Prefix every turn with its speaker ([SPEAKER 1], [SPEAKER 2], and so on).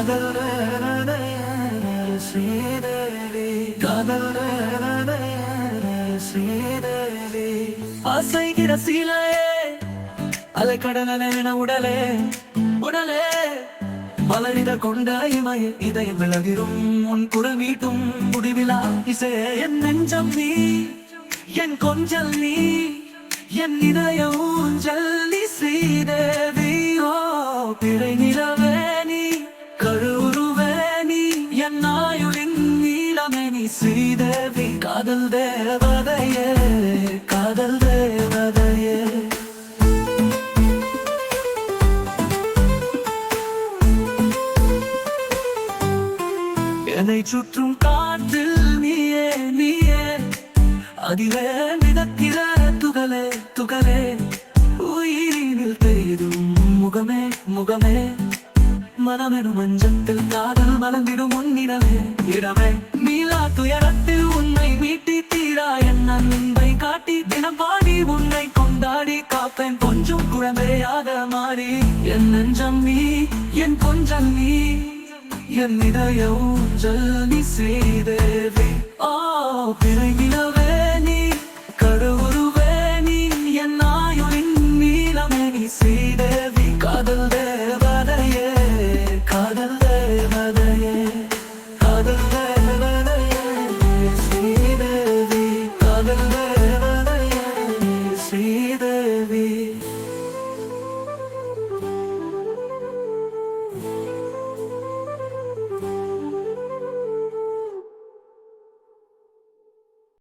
[SPEAKER 1] காதல் ஸ்ரீதேவி காதல் ஸ்ரீதேவி அசைகிற சீலையே அலைக்கடன உடலே உடலே மலரிட கொண்ட இமய இதயம் விலகிரும் உன் குரல் மீட்டும் முடிவிலா இசையே என் நெஞ்சம் நீ என் கொஞ்சல் நீ என் இதய ஊஞ்சல் நீ ஸ்ரீதேவி ஓ பிறை நிலவே நீ கருவுருவே நீ என் ஆயுளின் நீளமே நீ ஸ்ரீதேவி காதல் தேவதையே காதல் தேவதையே என்னை சுற்றும் காற்றில் நீயே நீயே அதிலே மிதக்கிற துகளே துகளே உயிரினில் பெய்தும் முகமே முகமே மனமெனும் மஞ்சத்தில் காதல் மலர்ந்திடும் உன்னிடமே இடமே மீளா துயரத்தில் உன்னை மீட்டி தீரா என் அன்பை காட்டி தினம் பாடி உன்னை கொண்டாடி காப்பேன் கொஞ்சம் குழந்தையாக மாறி என் நெஞ்சம் நீ என் கொஞ்சம் நீ என் இதய ஊஞ்சல் நீ ஸ்ரீதேவி ஓ பிறை